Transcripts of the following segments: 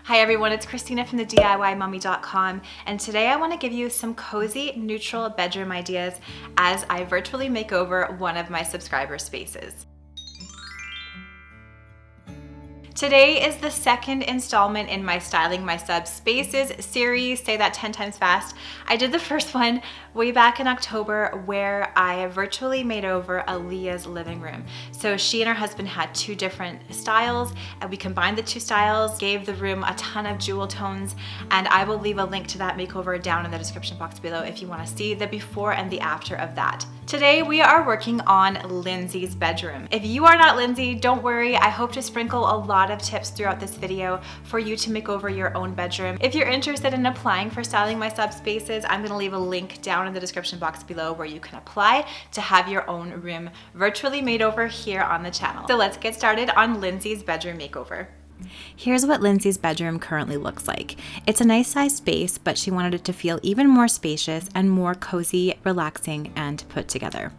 Hi everyone, it's Christina from the DIYmommy.com, and today I want to give you some cozy, neutral bedroom ideas as I virtually make over one of my subscriber spaces. Today is the second installment in my Styling My Sub Spaces series. Say that 10 times fast. I did the first one way back in October where I virtually made over Aaliyah's living room. So she and her husband had two different styles and we combined the two styles, gave the room a ton of jewel tones, and I will leave a link to that makeover down in the description box below if you want to see the before and the after of that. Today we are working on Lindsay's bedroom. If you are not Lindsay, don't worry. I hope to sprinkle a lot of tips throughout this video for you to make over your own bedroom. If you're interested in applying for Styling My Sub Spaces, I'm gonna leave a link down in the description box below where you can apply to have your own room virtually made over here on the channel. So let's get started on Lindsay's bedroom makeover. Here's what Lindsay's bedroom currently looks like. It's a nice sized space, but she wanted it to feel even more spacious and more cozy, relaxing, and put together.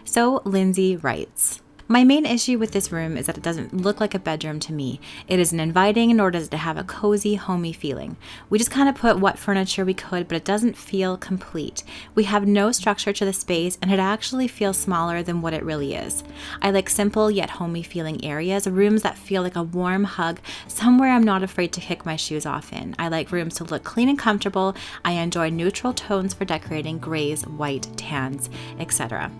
So Lindsay writes, "My main issue with this room is that it doesn't look like a bedroom to me. It isn't inviting, nor does it have a cozy, homey feeling. We just kind of put what furniture we could, but it doesn't feel complete. We have no structure to the space, and it actually feels smaller than what it really is. I like simple yet homey feeling areas, rooms that feel like a warm hug, somewhere I'm not afraid to kick my shoes off in. I like rooms to look clean and comfortable. I enjoy neutral tones for decorating, grays, white, tans, etc."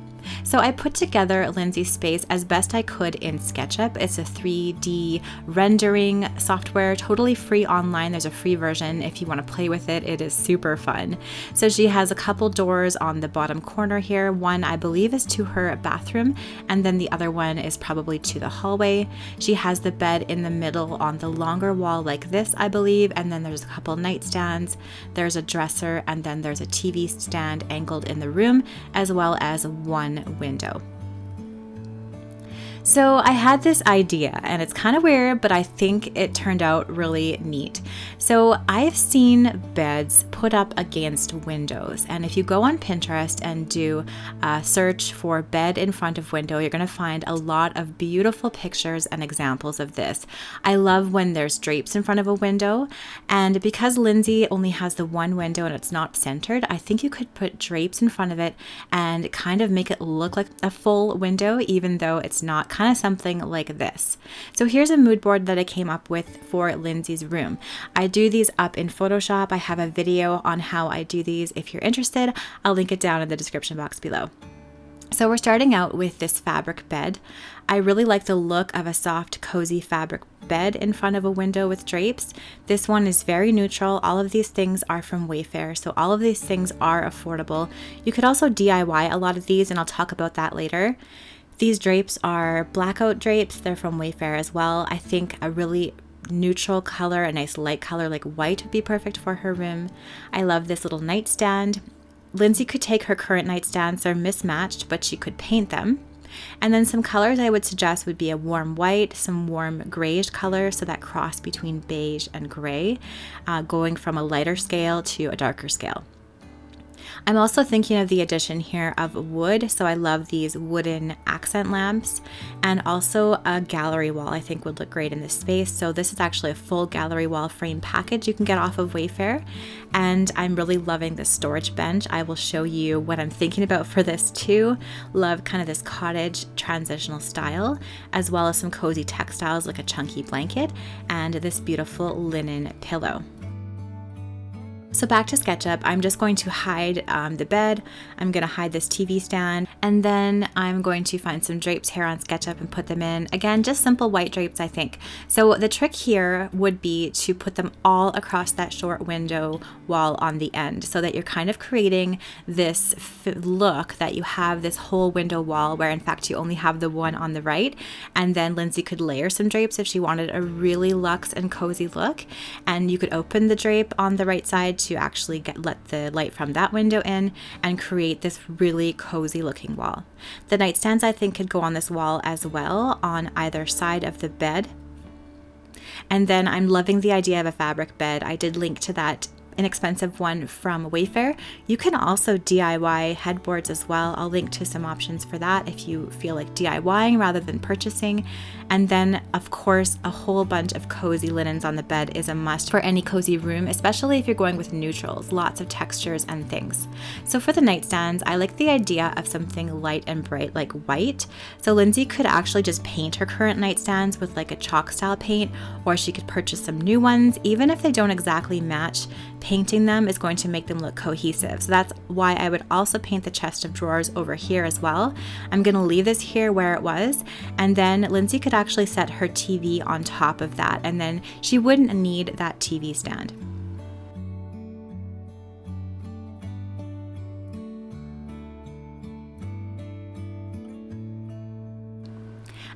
So I put together Lindsay's space as best I could in SketchUp. It's a 3D rendering software, totally free online. There's a free version if you want to play with it. It is super fun. So she has a couple doors on the bottom corner here. One I believe is to her bathroom, and then the other one is probably to the hallway. She has the bed in the middle on the longer wall like this, I believe, and then there's a couple nightstands. There's a dresser, and then there's a TV stand angled in the room, as well as one window. So I had this idea, and it's kind of weird, but I think it turned out really neat. So I've seen beds put up against windows, and if you go on Pinterest and do a search for bed in front of window, you're going to find a lot of beautiful pictures and examples of this. I love when there's drapes in front of a window, and because Lindsay only has the one window and it's not centered, I think you could put drapes in front of it and kind of make it look like a full window, even though it's not, kind of something like this. So here's a mood board that I came up with for Lindsay's room. I do these up in Photoshop. I have a video on how I do these. If you're interested, I'll link it down in the description box below. So we're starting out with this fabric bed. I really like the look of a soft, cozy fabric bed in front of a window with drapes. This one is very neutral. All of these things are from Wayfair, so all of these things are affordable. You could also DIY a lot of these, and I'll talk about that later. These drapes are blackout drapes. They're from Wayfair as well. I think a really neutral color, a nice light color like white would be perfect for her room. I love this little nightstand. Lindsay could take her current nightstands. They're mismatched, but she could paint them. And then some colors I would suggest would be a warm white, some warm grayish color, so that cross between beige and gray, going from a lighter scale to a darker scale. I'm also thinking of the addition here of wood, so I love these wooden accent lamps, and also a gallery wall I think would look great in this space. So this is actually a full gallery wall frame package you can get off of Wayfair, and I'm really loving this storage bench. I will show you what I'm thinking about for this too. Love kind of this cottage transitional style, as well as some cozy textiles like a chunky blanket and this beautiful linen pillow. So back to SketchUp, I'm just going to hide the bed, I'm going to hide this TV stand, and then I'm going to find some drapes here on SketchUp and put them in. Again, just simple white drapes, I think. So the trick here would be to put them all across that short window wall on the end, so that you're kind of creating this look that you have this whole window wall where in fact you only have the one on the right, and then Lindsay could layer some drapes if she wanted a really luxe and cozy look, and you could open the drape on the right side to actually let the light from that window in and create this really cozy looking wall. The nightstands I think could go on this wall as well on either side of the bed. And then I'm loving the idea of a fabric bed. I did link to that inexpensive one from Wayfair. You can also DIY headboards as well. I'll link to some options for that if you feel like DIYing rather than purchasing. And then, of course, a whole bunch of cozy linens on the bed is a must for any cozy room, especially if you're going with neutrals, lots of textures and things. So for the nightstands, I like the idea of something light and bright like white. So Lindsay could actually just paint her current nightstands with like a chalk style paint, or she could purchase some new ones. Even if they don't exactly match, painting them is going to make them look cohesive. So that's why I would also paint the chest of drawers over here as well. I'm going to leave this here where it was, and then Lindsay could actually set her TV on top of that, and then she wouldn't need that TV stand.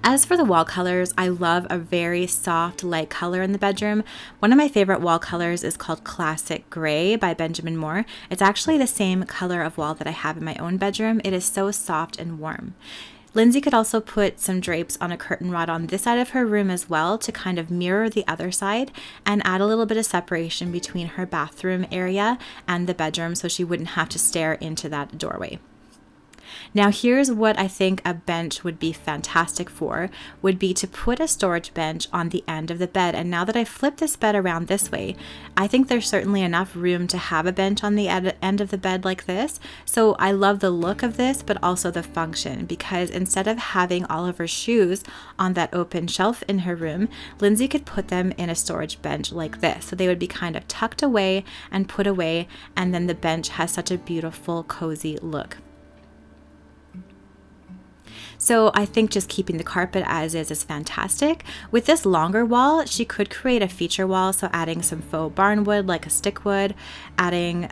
As for the wall colors, I love a very soft, light color in the bedroom. One of my favorite wall colors is called Classic Gray by Benjamin Moore. It's actually the same color of wall that I have in my own bedroom. It is so soft and warm. Lindsay could also put some drapes on a curtain rod on this side of her room as well to kind of mirror the other side and add a little bit of separation between her bathroom area and the bedroom so she wouldn't have to stare into that doorway. Now here's what I think a bench would be fantastic for, would be to put a storage bench on the end of the bed. And now that I flipped this bed around this way, I think there's certainly enough room to have a bench on the end of the bed like this. So I love the look of this, but also the function, because instead of having all of her shoes on that open shelf in her room, Lindsay could put them in a storage bench like this. So they would be kind of tucked away and put away, and then the bench has such a beautiful, cozy look. So I think just keeping the carpet as is fantastic. With this longer wall, she could create a feature wall, so adding some faux barnwood like a stick wood, adding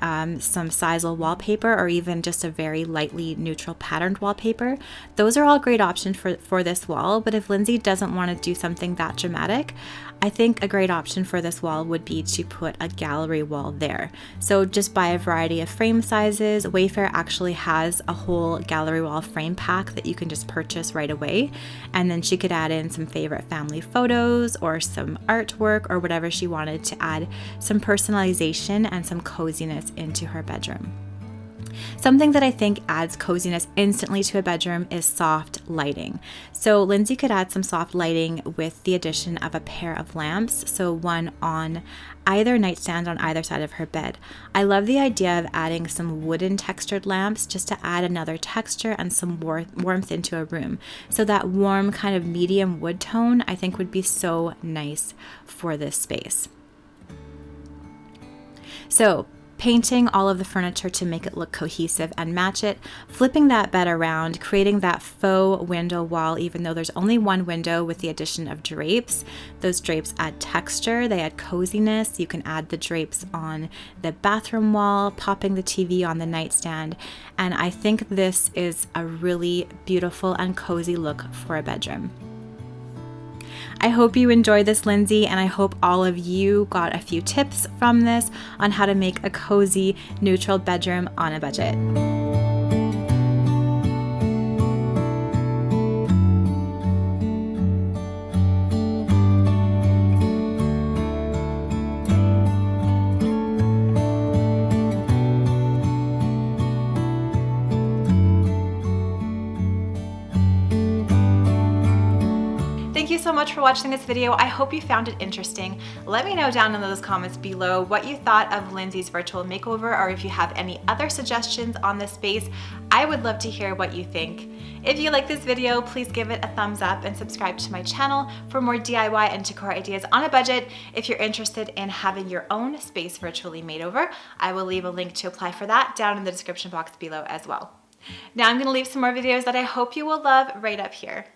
some sisal wallpaper, or even just a very lightly neutral patterned wallpaper. Those are all great options for this wall, but if Lindsay doesn't want to do something that dramatic, I think a great option for this wall would be to put a gallery wall there. So just buy a variety of frame sizes. Wayfair actually has a whole gallery wall frame pack that you can just purchase right away. And then she could add in some favorite family photos or some artwork or whatever she wanted to add some personalization and some coziness into her bedroom. Something that I think adds coziness instantly to a bedroom is soft lighting. So Lindsay could add some soft lighting with the addition of a pair of lamps, so one on either nightstand on either side of her bed. I love the idea of adding some wooden textured lamps just to add another texture and some warmth into a room. So that warm kind of medium wood tone I think would be so nice for this space. So painting all of the furniture to make it look cohesive and match it, flipping that bed around, creating that faux window wall, even though there's only one window, with the addition of drapes. Those drapes add texture, they add coziness. You can add the drapes on the bathroom wall, popping the TV on the nightstand, and I think this is a really beautiful and cozy look for a bedroom. I hope you enjoyed this, Lindsay, and I hope all of you got a few tips from this on how to make a cozy, neutral bedroom on a budget. Thank you so much for watching this video. I hope you found it interesting. Let me know down in those comments below what you thought of Lindsay's virtual makeover, or if you have any other suggestions on this space. I would love to hear what you think. If you like this video, please give it a thumbs up and subscribe to my channel for more DIY and decor ideas on a budget. If you're interested in having your own space virtually made over, I will leave a link to apply for that down in the description box below as well. Now I'm going to leave some more videos that I hope you will love right up here.